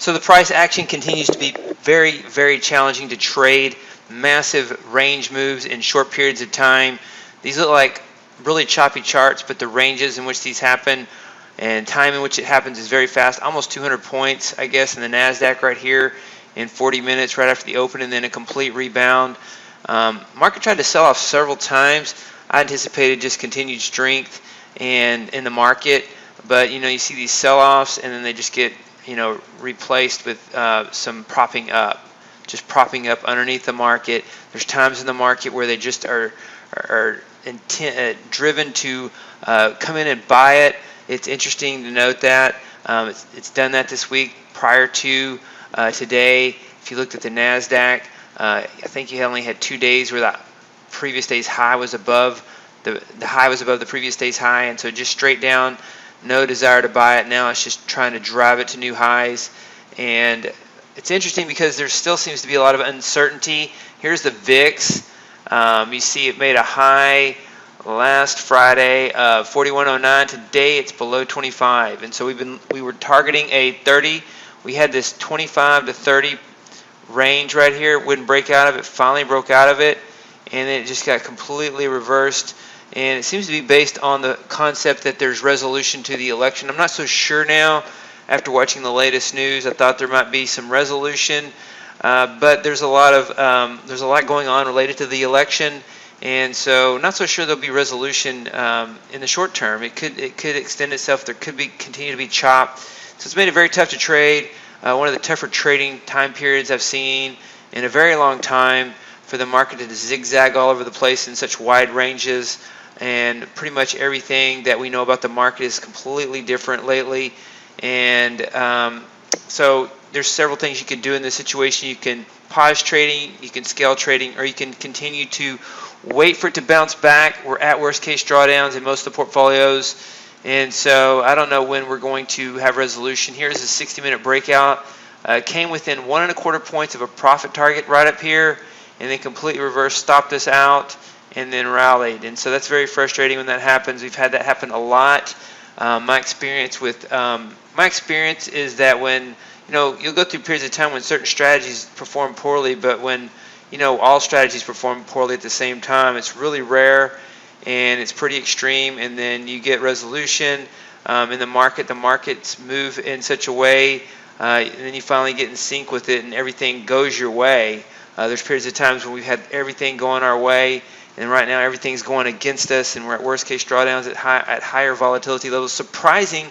So the price action continues to be very, very challenging to trade. Massive range moves in short periods of time. These look like really choppy charts, but the ranges in which these happen and time in which it happens is very fast. Almost 200 points, I guess, in the Nasdaq right here in 40 minutes right after the open, and then a complete rebound. Market tried to sell off several times. I anticipated just continued strength and in the market, but you see these sell-offs, and then they just get replaced with some propping up, just propping up underneath the market. There's times in the market where they just are driven to come in and buy it. It's interesting to note that it's done that this week. Prior to today, if you looked at the Nasdaq, I think you only had 2 days where the previous day's high was above the high was above the previous day's high, and so just straight down. No desire to buy it now. It's just trying to drive it to new highs. And it's interesting because there still seems to be a lot of uncertainty. Here's the VIX. You see it made a high last Friday of 41.09. Today it's below 25. And so we were targeting a 30. We had this 25 to 30 range right here. Wouldn't break out of it. Finally broke out of it. And then it just got completely reversed. And it seems to be based on the concept that there's resolution to the election. I'm not so sure now. After watching the latest news, I thought there might be some resolution, but there's a lot going on related to the election, and so not so sure there'll be resolution in the short term. It could extend itself. There could continue to be chop. So it's made it very tough to trade. One of the tougher trading time periods I've seen in a very long time for the market to zigzag all over the place in such wide ranges. And pretty much everything that we know about the market is completely different lately. And so there's several things you can do in this situation. You can pause trading, you can scale trading, or you can continue to wait for it to bounce back. We're at worst case drawdowns in most of the portfolios. And so I don't know when we're going to have resolution. Here's a 60-minute breakout. Came within 1.25 points of a profit target right up here, and then completely reversed, stopped us out, and then rallied. And so that's very frustrating when that happens. We've had that happen a lot. My experience is that when you'll go through periods of time when certain strategies perform poorly, but when all strategies perform poorly at the same time, it's really rare and it's pretty extreme. And then you get resolution in the market. The markets move in such a way, and then you finally get in sync with it, and everything goes your way. There's periods of times when we've had everything going our way. And right now everything's going against us, and we're at worst case drawdowns at higher volatility levels. Surprising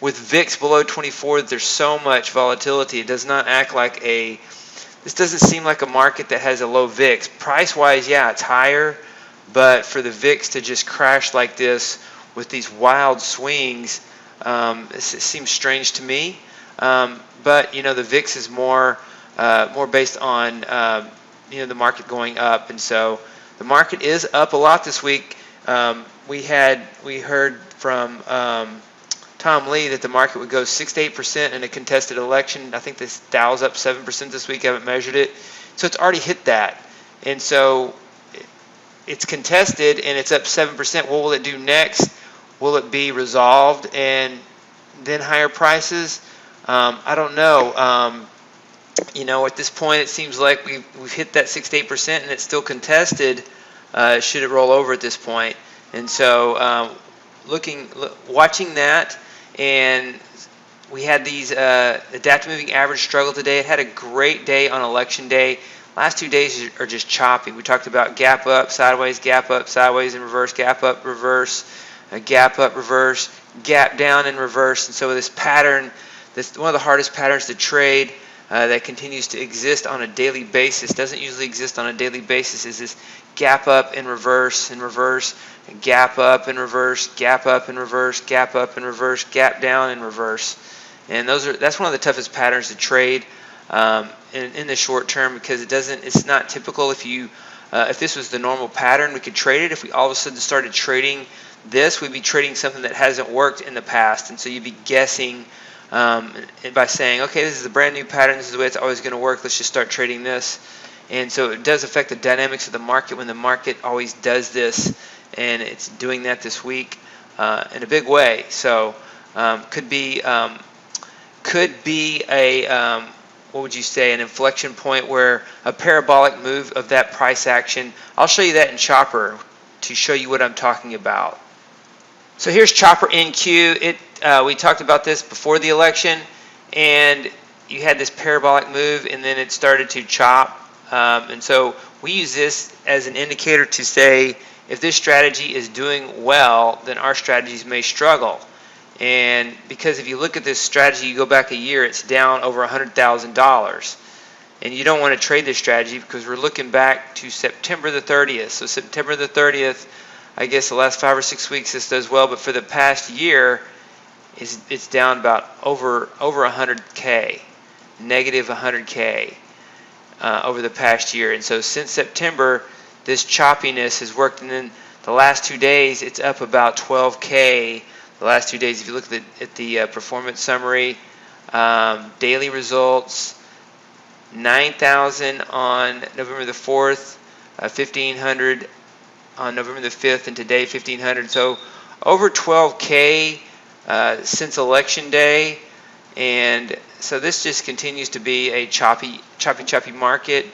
with VIX below 24 that there's so much volatility. It does not act like this doesn't seem like a market that has a low VIX. Price-wise, yeah, it's higher, but for the VIX to just crash like this with these wild swings, it seems strange to me. But the VIX is more based on the market going up, and so. The market is up a lot this week. We heard from Tom Lee that the market would go 6 to 8% in a contested election. I think this Dow's up 7% this week. I haven't measured it, so it's already hit that. And so it's contested and it's up 7%. What will it do next? Will it be resolved and then higher prices? I don't know. At this point, it seems like we've hit that 6 to 8%, and it's still contested. Should it roll over at this point? And so, watching that, and we had these adaptive moving average struggle today. It had a great day on election day. Last 2 days are just choppy. We talked about gap up, sideways, and reverse, gap up, reverse, gap up, reverse, gap down, and reverse. And so this pattern, this one of the hardest patterns to trade. That continues to exist on a daily basis, doesn't usually exist on a daily basis, is this gap up and reverse, gap up and reverse, gap up and reverse, gap up and reverse, gap down and reverse. And that's one of the toughest patterns to trade in the short term, because it's not typical. If this was the normal pattern, we could trade it. If we all of a sudden started trading this, we'd be trading something that hasn't worked in the past, and so you'd be guessing by saying, okay, this is a brand new pattern, this is the way it's always going to work, let's just start trading this. And so it does affect the dynamics of the market when the market always does this, and it's doing that this week in a big way. So could be could be a what would you say, an inflection point where a parabolic move of that price action. I'll show you that in Chopper to show you what I'm talking about. So here's Chopper NQ. We talked about this before the election, and you had this parabolic move, and then it started to chop. And so we use this as an indicator to say if this strategy is doing well, then our strategies may struggle. And because if you look at this strategy, you go back a year, it's down over $100,000. And you don't want to trade this strategy because we're looking back to September the 30th. So September the 30th, I guess the last 5 or 6 weeks this does well, but for the past year, it's down about over 100K, negative 100K over the past year. And so since September, this choppiness has worked. And then the last 2 days, it's up about 12K. The last 2 days, if you look at the performance summary, daily results, 9,000 on November the 4th, 1,500 on November the 5th, and today 1,500. So over 12K since election day, and so this just continues to be a choppy market.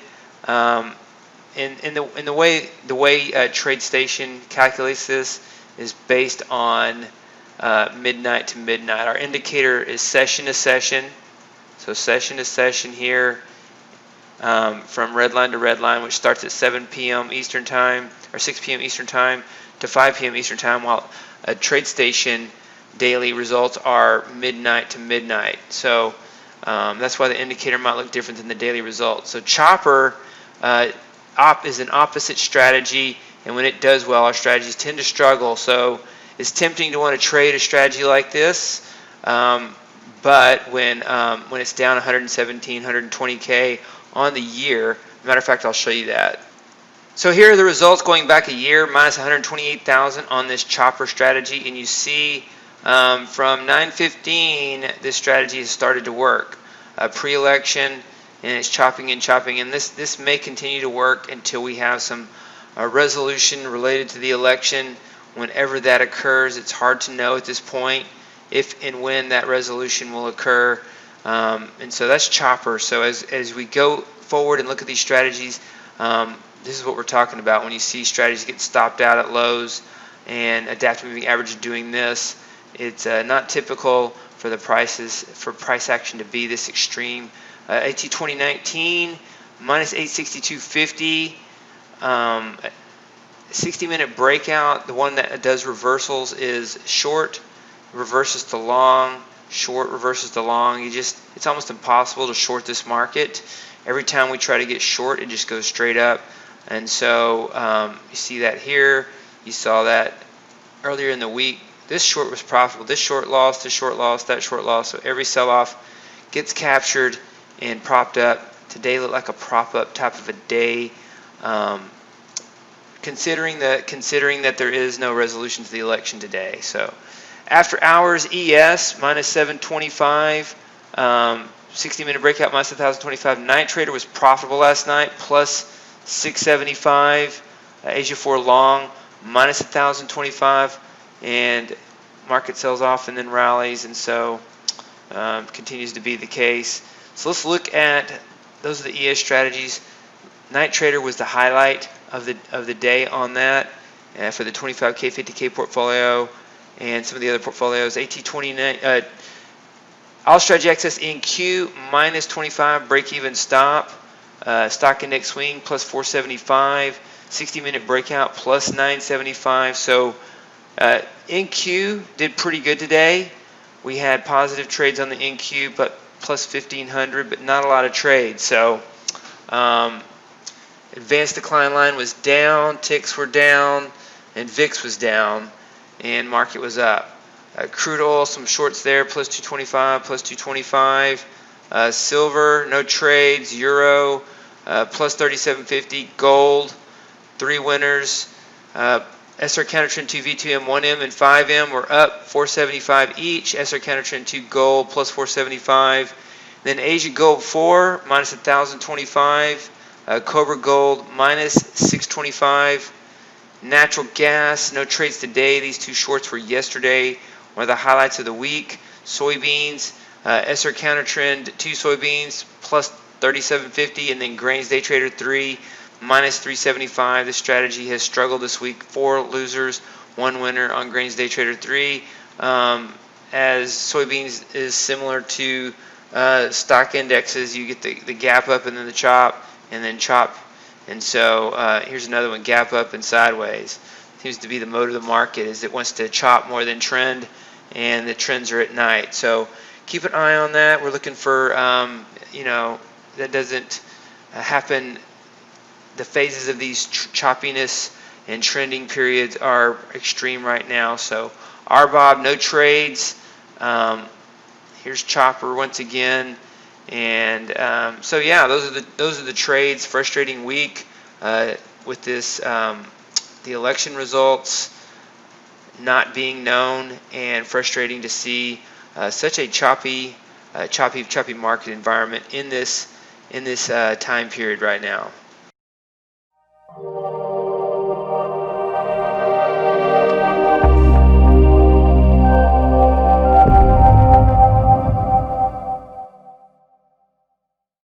In the way TradeStation calculates this is based on midnight to midnight. Our indicator is session to session. So session to session here, from red line to red line, which starts at 7 p.m. Eastern Time, or 6 p.m. Eastern Time to 5 p.m. Eastern Time, while a TradeStation daily results are midnight to midnight. So that's why the indicator might look different than the daily results. So Chopper is an opposite strategy, and when it does well, our strategies tend to struggle. So it's tempting to want to trade a strategy like this, but when it's down 117, 120K on the year, matter of fact, I'll show you that. So here are the results going back a year, minus 128,000 on this Chopper strategy, and you see from 9/15 this strategy has started to work. Pre-election, and it's chopping and chopping, and this may continue to work until we have some resolution related to the election. Whenever that occurs, it's hard to know at this point if and when that resolution will occur. And so that's Chopper. So as we go forward and look at these strategies, this is what we're talking about. When you see strategies get stopped out at lows and adaptive moving average doing this, it's not typical for price action to be this extreme. AT 2019 minus 862.50. 60-minute breakout, the one that does reversals is short, reverses to long, short reverses to long. It's almost impossible to short this market. Every time we try to get short, it just goes straight up. And so you see that here. You saw that earlier in the week. This short was profitable. This short lost, this short lost, that short lost. So every sell-off gets captured and propped up. Today looked like a prop-up type of a day. Considering that there is no resolution to the election today. So after hours, ES minus 725, 60-minute breakout minus 1,025. Night trader was profitable last night, plus 675. Asia 4 long minus 1,025, and market sells off and then rallies, and so continues to be the case. So let's look at those are the ES strategies. Night trader was the highlight of the day on that for the 25K, 50K portfolio and some of the other portfolios. AT29, all strategy access NQ minus 25, break even stop. Stock index swing plus 475, 60-minute breakout plus 975. So NQ did pretty good today. We had positive trades on the NQ, but plus 1,500, but not a lot of trades. So advanced decline line was down, ticks were down, and VIX was down, and market was up. Crude oil, some shorts there, plus 225, plus 225. Silver, no trades. Euro, plus 37.50. Gold, 3 winners. SR CounterTrend 2 V2M, 1M, and 5M were up 475 each. SR CounterTrend 2 Gold, plus 475. Then Asia Gold 4, minus 1,025. Cobra Gold minus 625. Natural gas, no trades today. These two shorts were yesterday, one of the highlights of the week. Soybeans SR CounterTrend 2 soybeans plus 37.50, and then grains day trader 3 minus 375. This strategy has struggled this week. 4 losers, 1 winner on grains day trader 3. As soybeans is similar to stock indexes, you get the gap up and then the chop and then chop. And so here's another one, gap up and sideways. Seems to be the mode of the market, is it wants to chop more than trend, and the trends are at night. So keep an eye on that. We're looking for, that doesn't happen. The phases of these choppiness and trending periods are extreme right now. So RBOB, no trades. Here's Chopper once again, and so yeah, those are the trades. Frustrating week with this the election results not being known, and frustrating to see such a choppy market environment in this time period right now.